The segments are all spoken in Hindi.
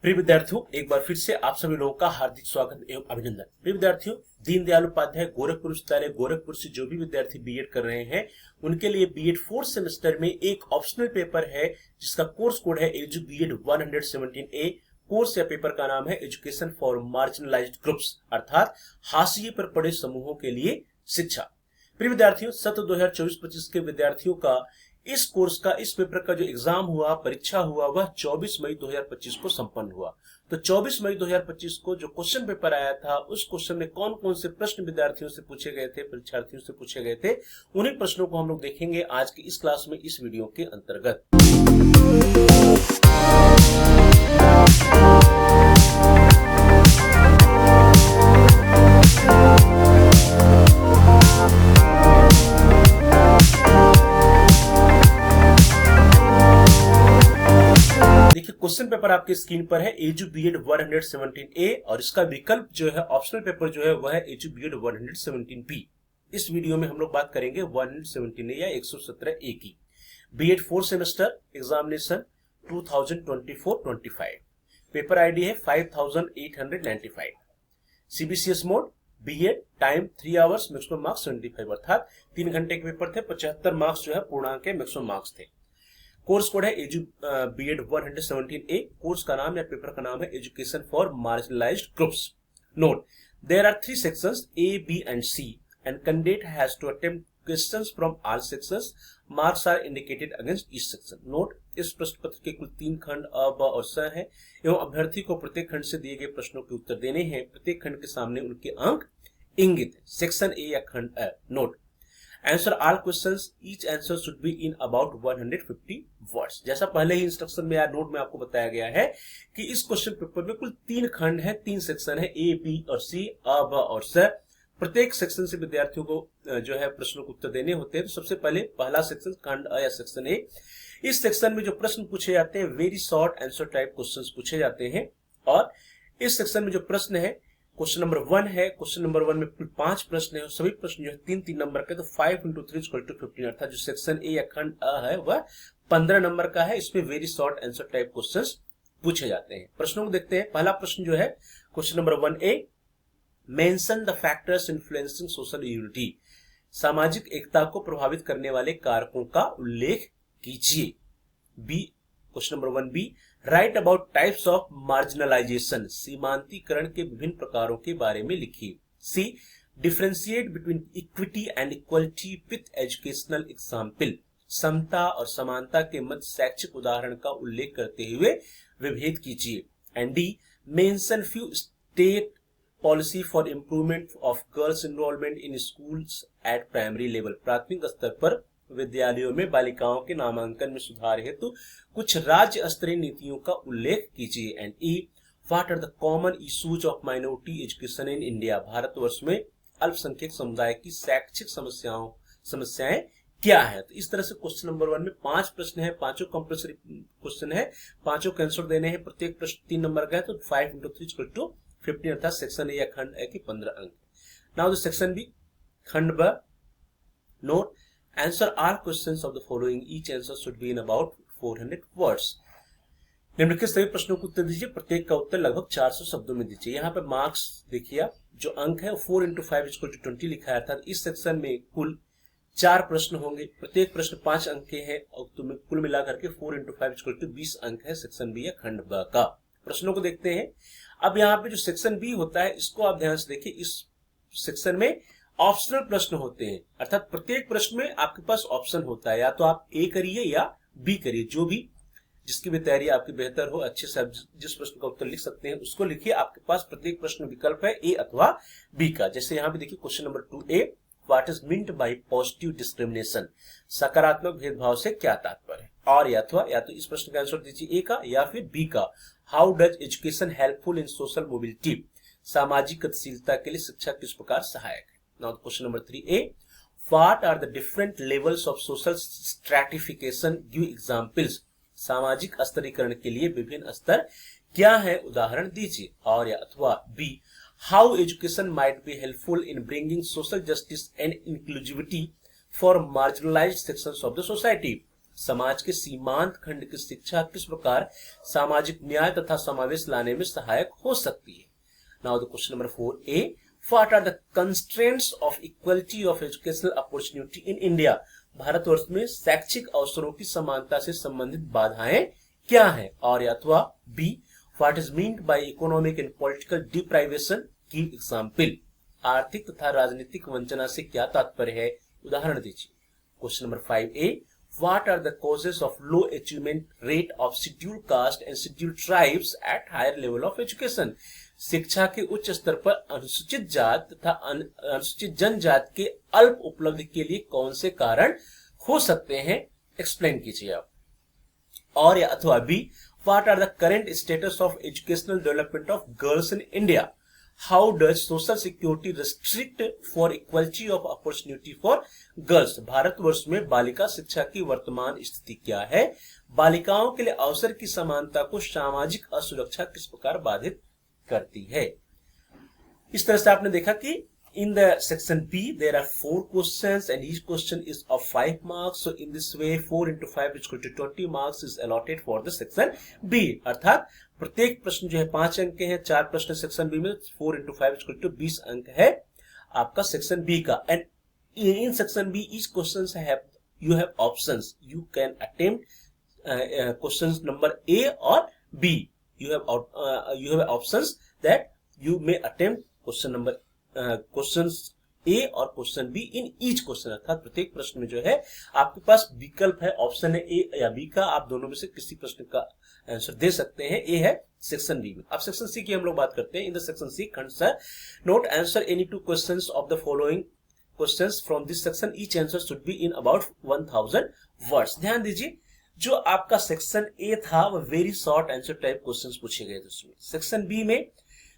प्रिय विद्यार्थियों, एक बार फिर से आप सभी लोगों का हार्दिक स्वागत एवं अभिनंदन। प्रिय विद्यार्थियों, दीनदयाल उपाध्याय गोरखपुर विश्वविद्यालय गोरखपुर से जो भी विद्यार्थी बीएड कर रहे हैं उनके लिए बीएड फोर्थ सेमेस्टर में एक ऑप्शनल पेपर है जिसका कोर्स कोड है एजू बीएड 117A। कोर्स या पेपर का नाम है एजुकेशन फॉर मार्जिनलाइज्ड ग्रुप्स, अर्थात हाशिए पर पड़े समूहों के लिए शिक्षा। प्रिय विद्यार्थियों, सत्र 2024-25 के विद्यार्थियों का इस कोर्स का इस पेपर का जो एग्जाम हुआ, परीक्षा हुआ, वह 24 मई 2025 को संपन्न हुआ। तो 24 मई 2025 को जो क्वेश्चन पेपर आया था उस क्वेश्चन में कौन कौन से प्रश्न विद्यार्थियों से पूछे गए थे, परीक्षार्थियों से पूछे गए थे, उन्हीं प्रश्नों को हम लोग देखेंगे आज की इस क्लास में, इस वीडियो के अंतर्गत। क्वेश्चन पेपर आपके स्क्रीन पर है एजू बीएड 117A और इसका विकल्प जो है ऑप्शनल पेपर जो है वह है एजू बीएड 117B। इस वीडियो में हम लोग बात करेंगे 117A या 117A की। BEd 4 semester examination 2024-25, paper ID है 5895। CBCS mode BEd, time 3 hours, maximum marks 75, अर्थात 3 घंटे के पेपर थे, 75 मार्क्स जो है पूर्णांक के मैक्सिमम मार्क्स थे। कोर्स कोड है एजू बीएड 117A। कोर्स का नाम या पेपर का नाम है education for marginalised groups. Note, there are 3 sections A, B and C and candidate has to attempt questions from all sections. Marks are indicated against each section. Note, इस प्रश्न पत्र के कुल 3 खंड अ, ब और स हैं एवं अभ्यर्थी को प्रत्येक खंड से दिए गए प्रश्नों के उत्तर देने हैं। प्रत्येक खंड के सामने उनके अंक इंगित है। सेक्शन ए या खंड अ। Note, Answer all questions. Each answer should be in about 150 words. जैसा पहले ही इंस्ट्रक्शन में या नोट में आपको बताया गया है कि इस क्वेश्चन पेपर में कुल 3 खंड है, 3 सेक्शन है, ए, बी और सी, अ, ब और स। प्रत्येक सेक्शन से विद्यार्थियों को जो है प्रश्नों को उत्तर देने होते हैं। तो सबसे पहले पहला सेक्शन खंड अ या सेक्शन ए। इस सेक्शन में जो प्रश्न पूछे जाते हैं very short answer type question पूछे जाते हैं और इस सेक्शन में जो प्रश्न है क्वेश्चन नंबर 1 है। क्वेश्चन नंबर 1 में कुल 5 प्रश्न है और सभी प्रश्न जो है 3-3 नंबर के, तो 5 × 3 = 15, अर्थात जो सेक्शन ए या खंड अ है वह 15 नंबर का है। इसमें very short answer type questions पूछे जाते हैं। प्रश्नों को देखते हैं। पहला प्रश्न जो है question number 1A, mention the factors influencing social unity. सामाजिक एकता को प्रभावित करने वाले कारकों का उल्लेख कीजिए। B, question number 1B, write about types of marginalization. सीमांतीकरण के विभिन्न प्रकारों के बारे में लिखिए। C, differentiate between equity and equality with educational example. समता और समानता के मध्य शैक्षिक उदाहरण का उल्लेख करते हुए विभेद कीजिए। And D, mention few state policy for improvement of girls enrolment in schools eight primary level. प्राथमिक स्तर पर विद्यालयों में बालिकाओं के नामांकन में सुधार हेतु कुछ राज्य स्तरीय नीतियों का उल्लेख कीजिए। And E, what are the common issues of minority education in India. भारतवर्ष में अल्पसंख्यक समुदाय की शैक्षिक समस्याएं क्या है। तो इस तरह से क्वेश्चन नंबर 1 में 5 प्रश्न है, पांचों कंपल्सरी क्वेश्चन है, पांचों के आंसर देने हैं। प्रत्येक प्रश्न 3 नंबर का है, तो 5 × 3 = 15, अर्थात सेक्शन ए या खंड ए की 15 अंक। नाउ द सेक्शन बी, खंड ब। Note, answer all questions of the following. Each answer should be in about 400 words. निम्नलिखित सभी प्रश्नों को उत्तर दीजिए। प्रत्येक का उत्तर लगभग 400 शब्दों में दीजिए। यहाँ पे मार्क्स देखिए आप, जो अंक है 4 × 5 = 20 लिखा है, अर्थात इस सेक्शन में कुल 4 प्रश्न होंगे। प्रत्येक प्रश्न 5 अंक के हैं और तुम्हें कुल मिलाकर के 4 × 5 = 20 अंक है सेक्शन बी या खंड ब का। प्रश्नों को देखते हैं। अब यहाँ पे जो सेक्शन बी होता है इसको आप ध्यान से देखिए। इस सेक्शन में ऑप्शनल प्रश्न होते हैं, अर्थात प्रत्येक प्रश्न में आपके पास ऑप्शन होता है, या तो आप ए करिए या बी करिए, जो भी जिसकी भी तैयारी आपकी बेहतर हो, अच्छे से आप जिस प्रश्न का उत्तर लिख सकते हैं उसको लिखिए। आपके पास प्रत्येक प्रश्न विकल्प है ए अथवा बी का। जैसे यहाँ पे देखिए question number 2A, what is meant bye positive discrimination. सकारात्मक भेदभाव से क्या तात्पर्य है। और या तो इस प्रश्न का आंसर दीजिए ए का या फिर बी का। How does education helpful in social mobility. सामाजिक गतिशीलता के लिए शिक्षा किस प्रकार सहायक है। Now question number 3A, what are the different levels of social stratification? Give examples. सामाजिक स्तरीकरण के लिए विभिन्न स्तर क्या है, उदाहरण दीजिए। और या अथवा B, how education might be helpful in bringing social justice and inclusivity for marginalized sections of the society. समाज के सीमांत खंड की शिक्षा किस प्रकार सामाजिक न्याय तथा समावेश लाने में सहायक हो सकती है। Now the question number 4A, what are the constraints of equality of educational opportunity in India. भारतवर्ष में शैक्षिक अवसरों की समानता से संबंधित बाधाएं क्या है। और अथवा B, what is meant by economic and political deprivation की एग्जाम्पल। आर्थिक तथा राजनीतिक वंचना से क्या तात्पर्य है, उदाहरण दीजिए। Question number 5A, what are the causes of low achievement rate of scheduled caste and scheduled tribes at higher level of education। शिक्षा के उच्च स्तर पर अनुसूचित जात तथा अनुसूचित जनजाति के अल्प उपलब्धि के लिए कौन से कारण हो सकते हैं, एक्सप्लेन कीजिए आप। और या अथवा B, what are the current status of educational development of girls in India। How does social security restrict for equality of opportunity for girls। Bharatvarsh में बालिका शिक्षा की वर्तमान स्थिति क्या है, बालिकाओं के लिए अवसर की समानता को सामाजिक असुरक्षा किस प्रकार बाधित करती है। इस तरह से आपने देखा कि in the section B there are 4 questions and each question is of 5 marks, so in this way 4 into 5 is equal to 20 marks is allotted for the section B। अर्थात प्रत्येक प्रश्न जो है 5 अंक के हैं, 4 प्रश्न सेक्शन बी में, 4 into 5 is equal to 20 अंक है आपका सेक्शन बी का। And in section B each questions have you have options, you can attempt questions number A or B। you have options that you may attempt question number question A और question B in each question. अर्थात प्रत्येक प्रश्न में जो है आपके पास विकल्प है, ऑप्शन है ए या बी का, आप दोनों में से किसी प्रश्न का आंसर दे सकते हैं। ए है सेक्शन बी में। अब सेक्शन सी की हम लोग बात करते हैं। इन द सेक्शन सी, खंड sir, note answer any 2 questions of the following questions from this section, each answer should be in about 1000 words. ध्यान दीजिए, जो आपका सेक्शन ए था वो very short answer type questions पूछे गए थे उसमें। सेक्शन बी में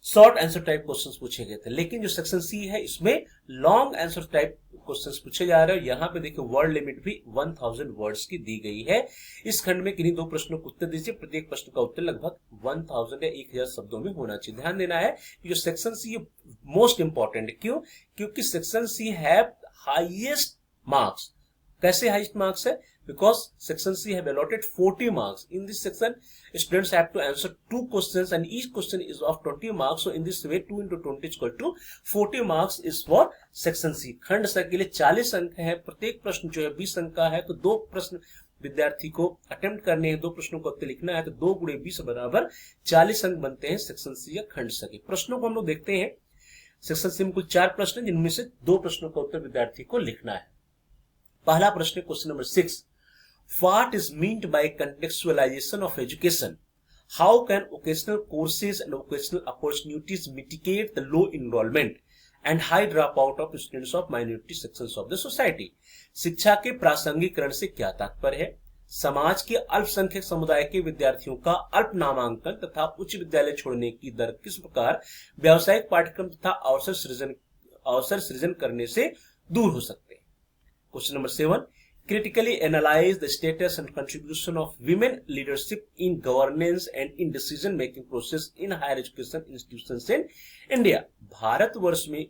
शॉर्ट आंसर टाइप क्वेश्चंस पूछे गए थे, लेकिन जो सेक्शन सी है इसमें लॉन्ग आंसर टाइप क्वेश्चंस पूछे जा रहे हैं। यहाँ पे देखिए वर्ड लिमिट भी 1000 वर्ड्स की दी गई है। इस खंड में किन्हीं 2 प्रश्नों को उत्तर दीजिए, प्रत्येक प्रश्न का उत्तर लगभग 1000 या 1000 शब्दों में होना चाहिए। ध्यान देना है जो सेक्शन सी मोस्ट इंपॉर्टेंट है। क्यों? क्योंकि section C have highest marks. कैसे हाईएस्ट मार्क्स है? Because section C have allotted 40 marks. In this section, students have to answer 2 questions and each question is of 20 marks. So in this way, 2 into 20 is equal to 40 marks is for section C। खंड स के लिए 40 अंक है। प्रत्येक प्रश्न जो है 20 अंक का है, तो 2 प्रश्न विद्यार्थी को अटेम्प्ट करने हैं, 2 प्रश्नों को उत्तर लिखना है, तो 2 गुणे 20 बराबर 40 अंक बनते हैं सेक्शन सी या खंड स के। प्रश्नों को हम लोग देखते हैं। सेक्शन सी में कुल 4 प्रश्न, जिनमें से 2 प्रश्नों का उत्तर विद्यार्थी को लिखना है। पहला प्रश्न question number 6, what is meant by contextualization of education? How can occasional courses and occasional opportunities mitigate the low enrollment and high dropout of students of minority sections of the society? शिक्षा के प्रासंगिकरण से क्या तात्पर्य है? समाज के अल्पसंख्यक समुदाय के विद्यार्थियों का अल्प नामांकन तथा उच्च विद्यालय छोड़ने की दर किस प्रकार व्यावसायिक पाठ्यक्रम तथा अवसर सृजन करने से दूर हो सकते हैं। Question number 7, critically analyze the status and contribution of women leadership in governance and in decision making process in higher education institutions in India। Bharatvarsh में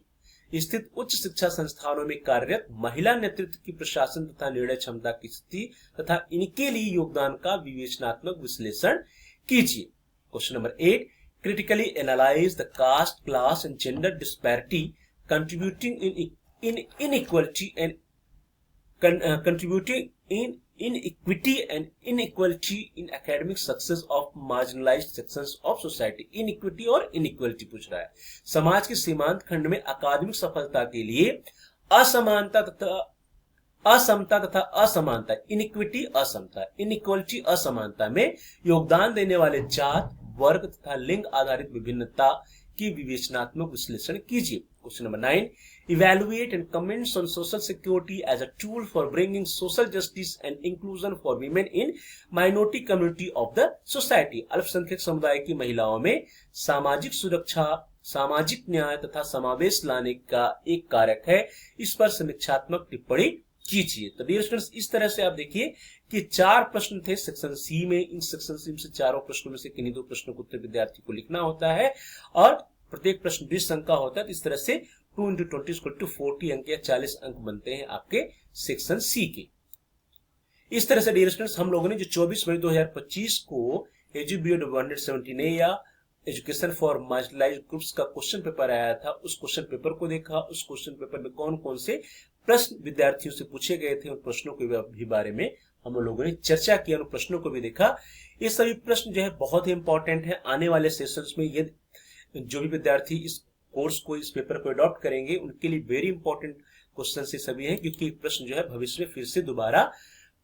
स्थित उच्च शिक्षा संस्थानों में कार्यरत महिला नेतृत्व की प्रशासन तथा निर्णय क्षमता की स्थिति तथा इनके लिए योगदान का विवेचनात्मक विश्लेषण कीजिए। Question number 8, critically analyze the caste, class and gender disparity contributing in inequality and contributing in inequity and inequality in academic success of marginalized sections of society। inequity और inequality पूछ रहा है। समाज के सीमांत खंड में अकादमिक सफलता के लिए असमानता तथा असमानता, इनिक्विटी असमता, इनइक्वलिटी असमानता में योगदान देने वाले जात, वर्ग तथा लिंग आधारित विभिन्नता की विवेचनात्मक विश्लेषण कीजिए। Question number 9, evaluate and comments on social security as a tool for bringing social justice and inclusion for women in minority community of the society। अल्पसंख्यक समुदाय की महिलाओं में सामाजिक सुरक्षा, सामाजिक न्याय तथा समावेश लाने का एक कारक है। इस पर समीक्षात्मक टिप्पणी कीजिए। तो डियर स्टूडेंट्स, इस तरह से आप देखिए कि 4 प्रश्न थे सेक्शन सी में। इन सेक्शन सी में से 4 प्रश्नों में से किन्हीं 2 प्रश्नों को उत्तर विद्यार्थी को लिखना होता है और प्रत्येक प्रश्न 20 अंक का होता है। तो इस तरह से 2 into 20 is equal to 40 अंक या 40 अंक बनते हैं आपके सेक्शन सी के। इस तरह से डियर स्टूडेंट्स हम लोगों ने जो 24 मई 2025 को एजुबीएड 117 या एजुकेशन फॉर मार्जिनलाइज्ड ग्रुप्स का क्वेश्चन पेपर आया था, उस क्वेश्चन पेपर को देखा। उस क्वेश्चन पेपर में कौन कौन से प्रश्न विद्यार्थियों से पूछे गए थे, उन प्रश्नों के भी बारे में हम लोगों ने चर्चा की, उन प्रश्नों को भी देखा। ये सभी प्रश्न जो है बहुत ही इंपॉर्टेंट है। आने वाले सेशंस में ये जो भी विद्यार्थी इस कोर्स को, इस पेपर को अडॉप्ट करेंगे, उनके लिए वेरी इंपॉर्टेंट क्वेश्चन से सभी हैं, क्योंकि प्रश्न जो है भविष्य में फिर से दोबारा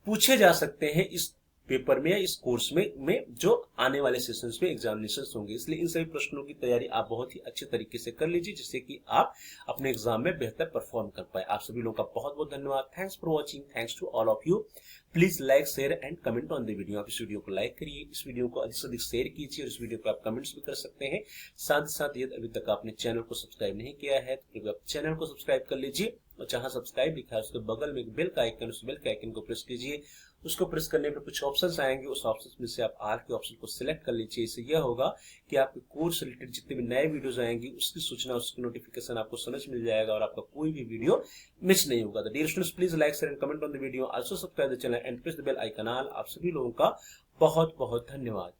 पूछे जा सकते हैं इस पेपर में या इस कोर्स में जो आने वाले सेशंस में एग्जामिनेशंस होंगे। इसलिए इन सभी प्रश्नों की तैयारी आप बहुत ही अच्छे तरीके से कर लीजिए, जिससे कि आप अपने एग्जाम में बेहतर परफॉर्म कर पाए। आप सभी लोगों का बहुत बहुत धन्यवाद। Thanks for watching. Thanks to all of you. Please like, share and comment on the video. आप इस वीडियो को लाइक करिए, इस वीडियो को अधिक से अधिक शेयर कीजिए, और इस वीडियो को आप कमेंट्स भी कर सकते हैं। साथ ही साथ यदि अभी तक आपने चैनल को सब्सक्राइब नहीं किया है तो आप चैनल को सब्सक्राइब कर लीजिए, और जहां सब्सक्राइब लिखा है उसके बगल में एक बेल का आइकन, उस बेल के आइकन को प्रेस कीजिए। उसको प्रेस करने पर कुछ ऑप्शंस आएंगे, उस ऑप्शंस में से आप आल के ऑप्शन को सिलेक्ट कर लीजिए। इससे यह होगा कि आपके कोर्स से रिलेटेड जितने भी नए वीडियोस आएंगी उसकी सूचना, उसकी नोटिफिकेशन आपको समझ मिल जाएगा, और आपका कोई भी वीडियो मिस नहीं होगा। Dear students, please like, share and comment on the video, also subscribe the channel and press the bell icon all. आप सभी लोगों का बहुत बहुत धन्यवाद।